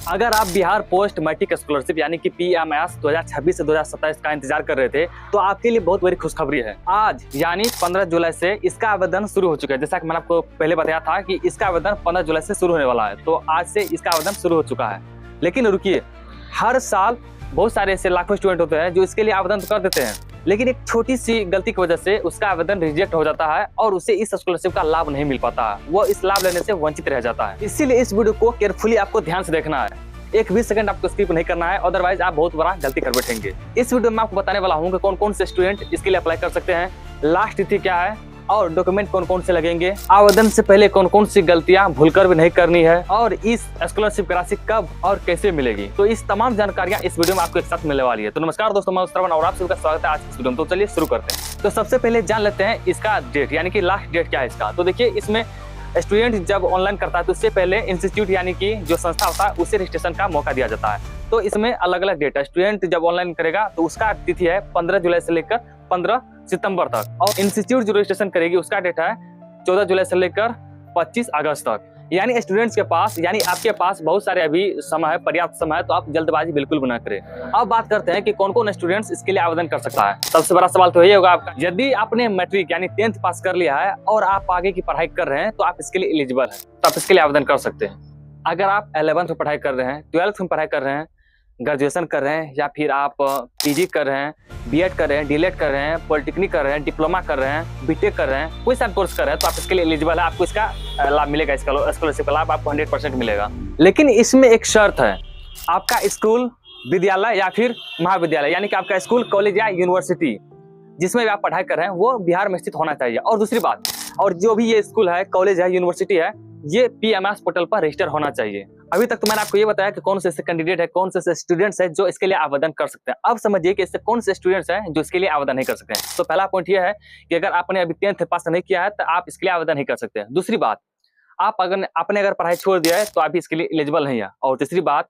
अगर आप Bihar post matric scholarship यानी कि PMS 2026 से 2027 का इंतजार कर रहे थे तो आपके लिए बहुत बड़ी खुशखबरी है। आज यानी 15 जुलाई से इसका आवेदन शुरू हो चुका है। जैसा कि मैंने आपको पहले बताया था कि इसका आवेदन 15 जुलाई से शुरू होने वाला है, तो आज से इसका आवेदन शुरू हो चुका है। लेकिन रुकिए, हर साल बहुत सारे ऐसे लाखों स्टूडेंट होते हैं जो इसके लिए आवेदन तो कर देते हैं, लेकिन एक छोटी सी गलती की वजह से उसका आवेदन रिजेक्ट हो जाता है और उसे इस स्कॉलरशिप का लाभ नहीं मिल पाता है, वो इस लाभ लेने से वंचित रह जाता है। इसीलिए इस वीडियो को केयरफुली आपको ध्यान से देखना है, एक भी सेकंड आपको स्किप नहीं करना है, अदरवाइज आप बहुत बड़ा गलती कर बैठेंगे। इस वीडियो में आपको बताने वाला हूँ कि कौन कौन से स्टूडेंट इसके लिए अप्लाई कर सकते हैं, लास्ट तिथि क्या है और डॉक्यूमेंट कौन कौन से लगेंगे, आवेदन से पहले कौन कौन सी गलतियां भूलकर भी नहीं करनी है और इस स्कॉलरशिप की राशि कब और कैसे मिलेगी। तो इस तमाम जानकारियां इस वीडियो में आपको एक साथ मिलने वाली है। तो नमस्कार दोस्तों, मैं श्रवण और आप सभी का स्वागत है आज इस वीडियो में। तो चलिए शुरू करते हैं। तो सबसे पहले जान लेते हैं इसका डेट यानी कि लास्ट डेट क्या है इसका। तो देखिए, इसमें स्टूडेंट जब ऑनलाइन करता है तो उससे पहले इंस्टीट्यूट यानी कि जो संस्था होता है उसे रजिस्ट्रेशन का मौका दिया जाता है। तो इसमें अलग अलग डेट है। स्टूडेंट जब ऑनलाइन करेगा तो उसका तिथि है 15 जुलाई से लेकर 15 सितंबर तक, और इंस्टीट्यूट जो रजिस्ट्रेशन करेगी उसका डेट है 14 जुलाई से लेकर 25 अगस्त तक। यानी स्टूडेंट्स के पास यानी आपके पास बहुत सारे अभी समय है, पर्याप्त समय है, तो आप जल्दबाजी बिल्कुल भी ना करें। अब बात करते हैं कि कौन कौन स्टूडेंट्स इसके लिए आवेदन कर सकता है। सबसे बड़ा सवाल तो यही होगा आपका, यदि आपने मैट्रिक यानी 10th पास कर लिया है और आप आगे की पढ़ाई कर रहे हैं तो आप इसके लिए एलिजिबल हैं, तो आप इसके लिए आवेदन कर सकते हैं। अगर आप 11th में पढ़ाई कर रहे हैं, 12th में पढ़ाई कर रहे हैं, ग्रेजुएशन कर रहे हैं, या फिर आप PG कर रहे हैं, B.Ed कर रहे हैं, D.Led कर रहे हैं, पॉलिटेक्निक कर रहे हैं, डिप्लोमा कर रहे हैं, B.Tech कर रहे हैं, कोई सा कोर्स कर रहे हैं, तो आप इसके लिए एलिजिबल है, आपको इसका लाभ मिलेगा। इसका स्कॉलरशिप का लाभ आपको 100% मिलेगा। लेकिन इसमें एक शर्त है, आपका स्कूल, विद्यालय या फिर महाविद्यालय यानी कि आपका स्कूल, कॉलेज या यूनिवर्सिटी जिसमें भी आप पढ़ाई कर रहे हैं वो बिहार में स्थित होना चाहिए। और दूसरी बात, और जो भी ये स्कूल है, कॉलेज है, यूनिवर्सिटी है, ये PMS पोर्टल पर रजिस्टर होना चाहिए। अभी तक तो मैंने आपको ये बताया कि कौन से ऐसे कैंडिडेट है, कौन से ऐसे स्टूडेंट्स हैं जो इसके लिए आवेदन कर सकते हैं। अब समझिए कि इससे कौन से स्टूडेंट्स हैं जो इसके लिए आवेदन नहीं कर सकते हैं। तो पहला पॉइंट ये है कि अगर आपने अभी 10th पास नहीं किया है तो आप इसके लिए आवेदन नहीं कर सकते हैं। दूसरी बात, आपने अगर पढ़ाई छोड़ दिया है तो आप इसके लिए एलिजिबल नहीं है। और तीसरी बात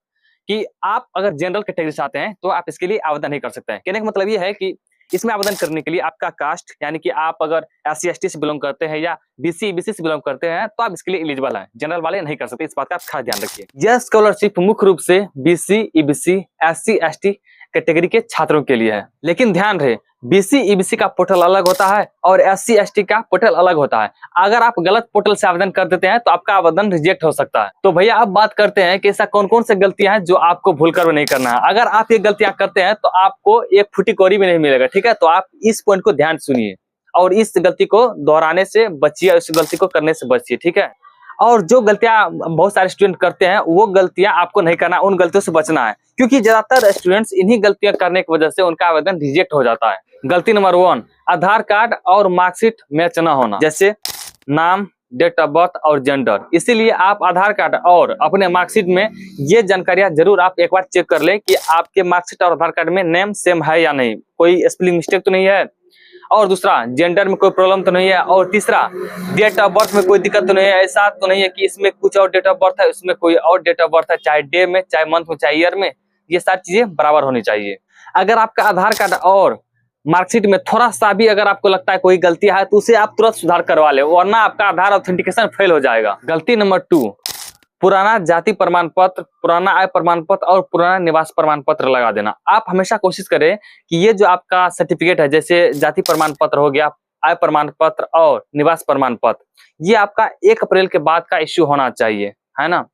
कि आप अगर जनरल कैटेगरी से आते हैं तो आप इसके लिए आवेदन नहीं कर सकते हैं। कहने का मतलब ये है कि इसमें आवेदन करने के लिए आपका कास्ट यानी कि आप अगर SC/ST से बिलोंग करते हैं या BC EBC से बिलोंग करते हैं तो आप इसके लिए एलिजिबल हैं, जनरल वाले नहीं कर सकते। इस बात का आप खास ध्यान रखिए। यह स्कॉलरशिप मुख्य रूप से BC EBC SC/ST कैटेगरी के छात्रों के लिए है। लेकिन ध्यान रहे, BC EBC का पोर्टल अलग होता है और SC/ST का पोर्टल अलग होता है। अगर आप गलत पोर्टल से आवेदन कर देते हैं तो आपका आवेदन रिजेक्ट हो सकता है। तो भैया अब बात करते हैं कि ऐसा कौन कौन से गलतियां हैं जो आपको भूलकर भी नहीं करना है। अगर आप ये गलतियां करते हैं तो आपको एक फुटी कौड़ी भी नहीं मिलेगा, ठीक है। तो आप इस पॉइंट को ध्यान सुनिए और इस गलती को दोहराने से बचिए, इस गलती को करने से बचिए, ठीक है। और जो गलतियां बहुत सारे स्टूडेंट करते हैं वो गलतियां आपको नहीं करना, उन गलतियों से बचना है, क्योंकि ज्यादातर स्टूडेंट्स इन्हीं गलतियां करने की वजह से उनका आवेदन रिजेक्ट हो जाता है। गलती नंबर 1, आधार कार्ड और मार्कशीट मैच न होना, जैसे नाम, डेट ऑफ बर्थ और जेंडर। इसीलिए आप आधार कार्ड और अपने मार्कशीट में ये जानकारियां जरूर आप एक बार चेक कर लें कि आपके मार्कशीट और आधार कार्ड में नेम सेम है या नहीं, कोई स्पेलिंग मिस्टेक तो नहीं है, और दूसरा जेंडर में कोई प्रॉब्लम तो नहीं है, और तीसरा डेट ऑफ बर्थ में कोई दिक्कत तो नहीं है। ऐसा तो नहीं है कि इसमें कुछ और डेट ऑफ बर्थ है, उसमें कोई और डेट ऑफ बर्थ है, चाहे डे में, चाहे मंथ में, चाहे ईयर में, ये सारी चीजें बराबर होनी चाहिए। अगर आपका आधार कार्ड और मार्कशीट में थोड़ा सा भी अगर आपको लगता है कोई गलती है तो उसे आप तुरंत सुधार करवा ले, वरना आपका आधार ऑथेंटिकेशन फेल हो जाएगा। गलती नंबर 2, पुराना जाति प्रमाण पत्र, पुराना आय प्रमाण पत्र और पुराना निवास प्रमाण पत्र लगा देना। आप हमेशा कोशिश करें कि ये जो आपका सर्टिफिकेट है, जैसे जाति प्रमाण पत्र हो गया, आय प्रमाण पत्र और निवास प्रमाण पत्र, ये आपका 1 अप्रैल के बाद का इश्यू होना चाहिए, है ना।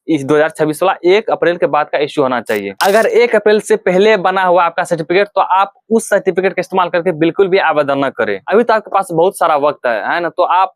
इस 2026 वाला 1 अप्रैल के बाद का इश्यू होना चाहिए। अगर 1 अप्रैल से पहले बना हुआ आपका सर्टिफिकेट तो आप उस सर्टिफिकेट का इस्तेमाल करके बिल्कुल भी आवेदन न करें। अभी तो आपके पास बहुत सारा वक्त है ना, तो आप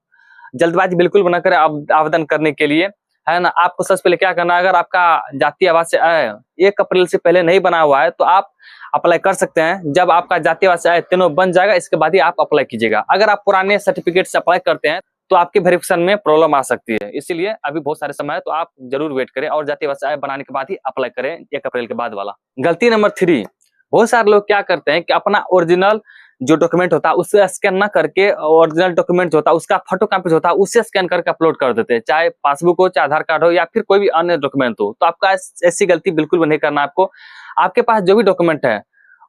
जल्दबाजी बिल्कुल न करें आवेदन करने के लिए, है ना। आपको सबसे पहले क्या करना है, अगर आपका जातीय आवासीय आय 1 अप्रैल से पहले नहीं बना हुआ है तो आप अप्लाई कर सकते हैं। जब आपका जातीय आवासीय आय तीनों बन जाएगा इसके बाद ही आप अप्लाई कीजिएगा। अगर आप पुराने सर्टिफिकेट से अप्लाई करते हैं तो आपके वेरिफिकेशन में प्रॉब्लम आ सकती है, इसीलिए अभी बहुत सारे समय है, तो आप जरूर वेट करें और जातीय आवासीय आय बनाने के बाद ही अप्लाई करें 1 अप्रैल के बाद वाला। गलती नंबर 3, बहुत सारे लोग क्या करते हैं कि अपना ओरिजिनल जो डॉक्यूमेंट होता है उसे स्कैन न करके, ओरिजिनल डॉक्यूमेंट जो होता है उसका फोटो कॉपी होता है उसे स्कैन करके अपलोड कर देते हैं, चाहे पासबुक हो, चाहे आधार कार्ड हो या फिर कोई भी अन्य डॉक्यूमेंट हो। तो आपका ऐसी गलती बिल्कुल भी नहीं करना। आपको आपके पास जो भी डॉक्यूमेंट है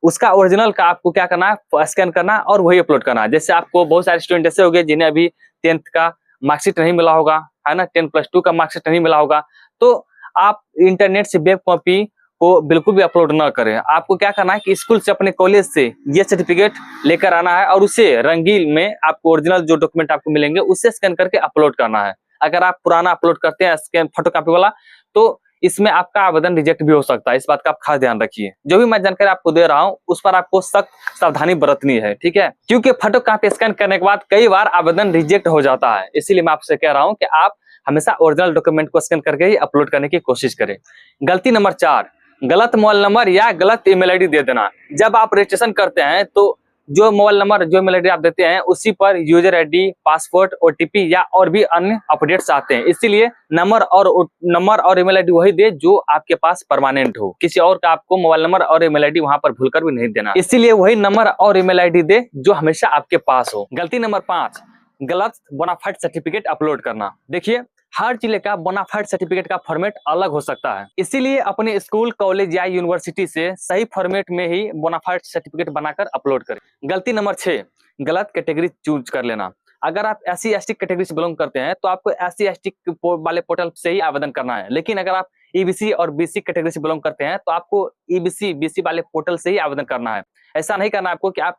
उसका ओरिजिनल का आपको क्या करना है, स्कैन करना और वही अपलोड करना है। जैसे आपको बहुत सारे स्टूडेंट ऐसे हो गए जिन्हें अभी 10th का मार्कशीट नहीं मिला होगा, है ना, 10+2 का मार्कशीट नहीं मिला होगा, तो आप इंटरनेट से वेब कॉपी को बिल्कुल भी अपलोड ना करें। आपको क्या करना है कि स्कूल से, अपने कॉलेज से ये सर्टिफिकेट लेकर आना है और उसे रंगीन में आपको ओरिजिनल जो डॉक्यूमेंट आपको मिलेंगे उससे स्कैन करके अपलोड करना है। अगर आप पुराना अपलोड करते हैं स्कैन फोटोकॉपी वाला, तो इसमें आपका आवेदन रिजेक्ट भी हो सकता है। इस बात का आप खास ध्यान रखिए। जो भी मैं जानकारी आपको दे रहा हूँ उस पर आपको सख्त सावधानी बरतनी है, ठीक है, क्योंकि फोटोकॉपी स्कैन करने के बाद कई बार आवेदन रिजेक्ट हो जाता है। इसीलिए मैं आपसे कह रहा हूँ कि आप हमेशा ओरिजिनल डॉक्यूमेंट को स्कैन करके ही अपलोड करने की कोशिश करें। गलती नंबर 4, गलत मोबाइल नंबर या गलत ईमेल आईडी दे देना। जब आप रजिस्ट्रेशन करते हैं तो जो मोबाइल नंबर, जो ईमेल आईडी आप देते हैं उसी पर यूजर आईडी, पासवर्ड, ओटीपी या और भी अन्य अपडेट्स आते हैं। इसीलिए नंबर और ईमेल आईडी वही दे जो आपके पास परमानेंट हो। किसी और का आपको मोबाइल नंबर और ईमेल आईडी वहां पर भूलकर भी नहीं देना। इसीलिए वही नंबर और ईमेल आईडी दे जो हमेशा आपके पास हो। गलती नंबर 5, गलत बोनाफाइड सर्टिफिकेट अपलोड करना। देखिए, हर जिले का बोनाफाइड सर्टिफिकेट का फॉर्मेट अलग हो सकता है। इसीलिए अपने स्कूल, कॉलेज या यूनिवर्सिटी से सही फॉर्मेट में ही बोनाफाइड सर्टिफिकेट बनाकर अपलोड करें। गलती नंबर 6, गलत कैटेगरी चूज कर लेना। अगर आप SC/ST कैटेगरी से बिलोंग करते हैं तो आपको SC/ST वाले पोर्टल से ही आवेदन करना है। लेकिन अगर आप EBC और BC कैटेगरी से बिलोंग करते हैं तो आपको EBC, BC वाले पोर्टल से ही आवेदन करना है। ऐसा नहीं करना आपको कि आप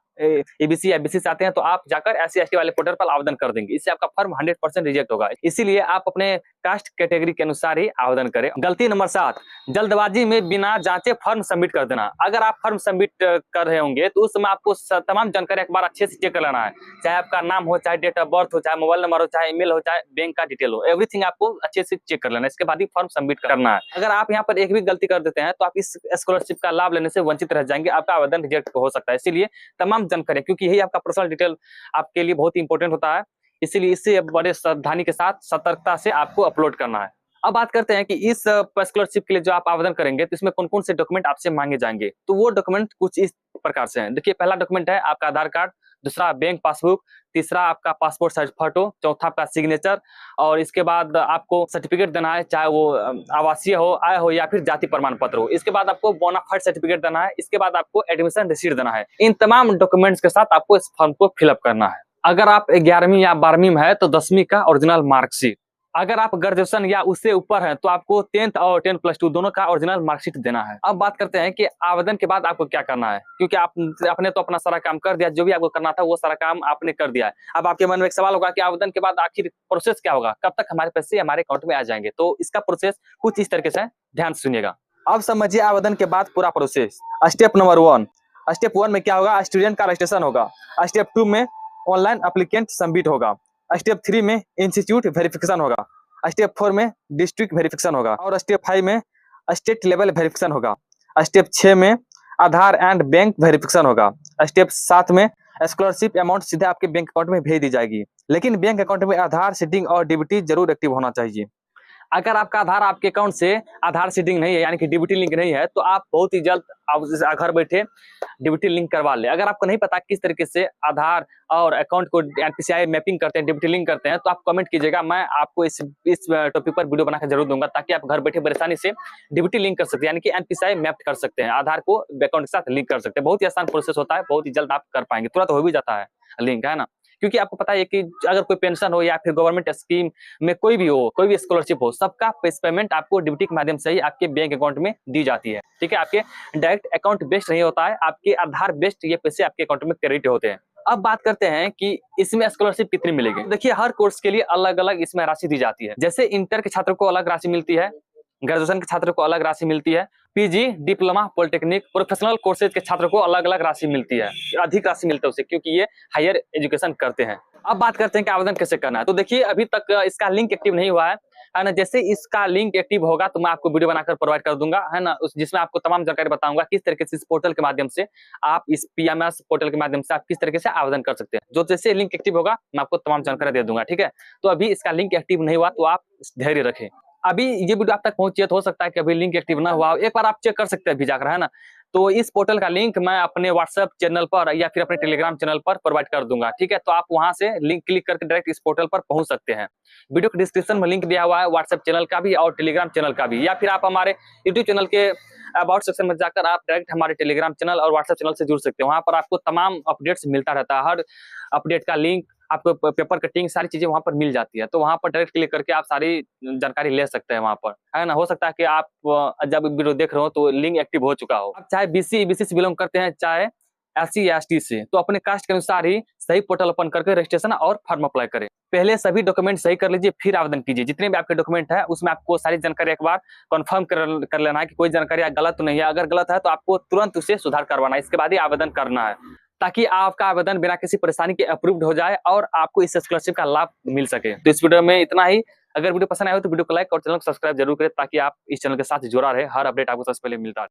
EBC या BC से आते हैं तो आप जाकर SC/ST वाले पोर्टल पर आवेदन कर देंगे। इससे आपका फॉर्म 100% रिजेक्ट होगा। इसीलिए आप अपने कास्ट कैटेगरी के अनुसार ही आवेदन करें। गलती नंबर 7, जल्दबाजी में बिना जांचे फॉर्म सबमिट कर देना। अगर आप फॉर्म सबमिट कर रहे होंगे तो उस समय आपको तमाम जानकारी एक बार अच्छे से चेक कर लेना है। चाहे आपका नाम हो, चाहे डेट ऑफ बर्थ हो, चाहे मोबाइल नंबर हो, चाहे ईमेल हो, चाहे बैंक का डिटेल हो, एवरीथिंग आपको अच्छे से चेक कर लेना है। इसके बाद ही फॉर्म सबमिट करना है। अगर आप यहाँ पर एक भी गलती कर देते हैं तो आप इस स्कॉलरशिप का लाभ लेने से वंचित रह जाएंगे। आपका आवेदन रिजेक्ट हो सकता है। इसीलिए तमाम जानकारी, क्योंकि यही आपका पर्सनल डिटेल आपके लिए बहुत ही इंपॉर्टेंट होता है, इसीलिए इससे बड़े सावधानी के साथ, सतर्कता से आपको अपलोड करना है। अब बात करते हैं कि इस स्कॉलरशिप के लिए जो आप आवेदन करेंगे तो इसमें कौन कौन से डॉक्यूमेंट आपसे मांगे जाएंगे। तो वो डॉक्यूमेंट कुछ इस प्रकार से हैं। देखिए, पहला डॉक्यूमेंट है आपका आधार कार्ड, दूसरा बैंक पासबुक, तीसरा आपका पासपोर्ट साइज फोटो, चौथा आपका सिग्नेचर, और इसके बाद आपको सर्टिफिकेट देना है, चाहे वो आवासीय हो, आय हो या फिर जाति प्रमाण पत्र हो। इसके बाद आपको बोनाफाइड सर्टिफिकेट देना है। इसके बाद आपको एडमिशन रिसीट देना है। इन तमाम डॉक्यूमेंट्स के साथ आपको इस फॉर्म को फिलअप करना है। अगर आप 11वीं या 12वीं में है तो 10वीं का ओरिजिनल मार्कशीट। अगर आप ग्रेजुएशन या उससे ऊपर हैं तो आपको 10th और 10+2 दोनों का ओरिजिनल मार्कशीट देना है। अब बात करते हैं कि आवेदन के बाद आपको क्या करना है, क्योंकि आपने तो अपना सारा काम कर दिया, जो भी आपको करना था वो सारा काम आपने कर दिया है। अब आपके मन में एक सवाल होगा कि आवेदन के बाद आखिर प्रोसेस क्या होगा, कब तक हमारे पैसे हमारे अकाउंट में आ जाएंगे। तो इसका प्रोसेस कुछ इस तरीके से, ध्यान सुनिएगा। अब समझिए आवेदन के बाद पूरा प्रोसेस। स्टेप नंबर 1, स्टेप 1 में क्या होगा, स्टूडेंट का रजिस्ट्रेशन होगा। स्टेप 2 में ऑनलाइन एप्लीकेंट सबमिट होगा। स्टेप 3 में इंस्टीट्यूट वेरिफिकेशन होगा। स्टेप 4 में डिस्ट्रिक्ट वेरिफिकेशन होगा और स्टेप 5 में स्टेट लेवल वेरिफिकेशन होगा। स्टेप 6 में आधार एंड बैंक वेरिफिकेशन होगा। स्टेप 7 में स्कॉलरशिप अमाउंट सीधे आपके बैंक अकाउंट में भेज दी जाएगी। लेकिन बैंक अकाउंट में आधार सीडिंग और डीबीटी जरूर एक्टिव होना चाहिए। अगर आपका आधार आपके अकाउंट से आधार सीडिंग नहीं है, यानी कि डीबीटी लिंक नहीं है, तो आप बहुत ही जल्द घर बैठे डीबीटी लिंक करवा ले। अगर आपको नहीं पता किस तरीके से आधार और अकाउंट को एनपीसीआई मैपिंग करते हैं, डीबीटी लिंक करते हैं, तो आप कमेंट कीजिएगा। मैं आपको इस टॉपिक पर वीडियो बनाकर जरूर दूंगा, ताकि आप घर बैठे परेशानी से डीबीटी लिंक कर सकते हैं, यानी कि एनपीसीआई मैप कर सकते हैं, आधार को अकाउंट के साथ लिंक कर सकते हैं। बहुत ही आसान प्रोसेस होता है, बहुत ही जल्द आप कर पाएंगे, तुरंत हो भी जाता है लिंक, है ना। क्योंकि आपको पता है कि अगर कोई पेंशन हो या फिर गवर्नमेंट स्कीम में कोई भी स्कॉलरशिप हो, सबका पेमेंट आपको डीबीटी के माध्यम से ही आपके बैंक अकाउंट में दी जाती है। ठीक है, आपके डायरेक्ट अकाउंट बेस्ड नहीं होता है, आपके आधार बेस्ड ये पैसे आपके अकाउंट में क्रेडिट होते हैं। अब बात करते हैं कि इसमें स्कॉलरशिप कितनी मिलेगी। देखिए, हर कोर्स के लिए अलग अलग इसमें राशि दी जाती है। जैसे इंटर के छात्रों को अलग राशि मिलती है, ग्रेजुएशन के छात्रों को अलग राशि मिलती है, PG, diploma, polytechnic, professional courses के छात्रों को अलग अलग राशि मिलती है, अधिक राशि मिलता है उसे, क्योंकि ये हायर एजुकेशन करते हैं। अब बात करते हैं कि आवेदन कैसे करना है। तो देखिए, अभी तक इसका लिंक एक्टिव नहीं हुआ है ना। जैसे इसका लिंक एक्टिव होगा तो मैं आपको वीडियो बनाकर प्रोवाइड कर दूंगा, है ना, जिसमें आपको तमाम जानकारी बताऊंगा किस तरीके से इस पोर्टल के माध्यम से आप, इस PMS पोर्टल के माध्यम से आप किस तरीके से आवेदन कर सकते हैं। जो जैसे लिंक एक्टिव होगा मैं आपको तमाम जानकारी दे दूंगा। ठीक है, तो अभी इसका लिंक एक्टिव नहीं हुआ तो आप धैर्य रखें। अभी ये वीडियो आप तक पहुंची है तो हो सकता है कि अभी लिंक एक्टिव ना हुआ, एक बार आप चेक कर सकते हैं अभी जाकर, है ना। तो इस पोर्टल का लिंक मैं अपने व्हाट्सएप चैनल पर या फिर अपने टेलीग्राम चैनल पर प्रोवाइड कर दूंगा। ठीक है, तो आप वहां से लिंक क्लिक करके डायरेक्ट इस पोर्टल पर पहुंच सकते हैं। वीडियो के डिस्क्रिप्शन में लिंक दिया हुआ है व्हाट्सएप चैनल का भी और टेलीग्राम चैनल का भी, या फिर आप हमारे यूट्यूब चैनल के अबाउट सेक्शन में जाकर आप डायरेक्ट हमारे टेलीग्राम चैनल और व्हाट्सएप चैनल से जुड़ सकते हैं। वहां पर आपको तमाम अपडेट्स मिलता रहता है, हर अपडेट का लिंक आपको पेपर कटिंग सारी चीजें वहाँ पर मिल जाती है। तो वहाँ पर डायरेक्ट क्लिक करके आप सारी जानकारी ले सकते हैं वहाँ पर, है ना। हो सकता है कि आप जब वीडियो देख रहे हो तो लिंक एक्टिव हो चुका हो। आप चाहे बीसी ईबीसी से बिलोंग करते हैं, चाहे एससी या एसटी से, तो अपने कास्ट के अनुसार ही सही पोर्टल ओपन करके रजिस्ट्रेशन और फॉर्म अप्लाई करें। पहले सभी डॉक्यूमेंट सही कर लीजिए, फिर आवेदन कीजिए। जितने भी आपके डॉक्यूमेंट है उसमें आपको सारी जानकारी एक बार कंफर्म कर लेना है कि कोई जानकारी गलत तो नहीं है। अगर गलत है तो आपको तुरंत उसे सुधार करवाना है, इसके बाद ही आवेदन करना है, ताकि आपका आवेदन बिना किसी परेशानी के अप्रूव्ड हो जाए और आपको इस स्कॉलरशिप का लाभ मिल सके। तो इस वीडियो में इतना ही। अगर वीडियो पसंद आया हो तो वीडियो को लाइक और चैनल को सब्सक्राइब जरूर करें, ताकि आप इस चैनल के साथ जुड़ा रहे। हर अपडेट आपको सबसे पहले मिलता है।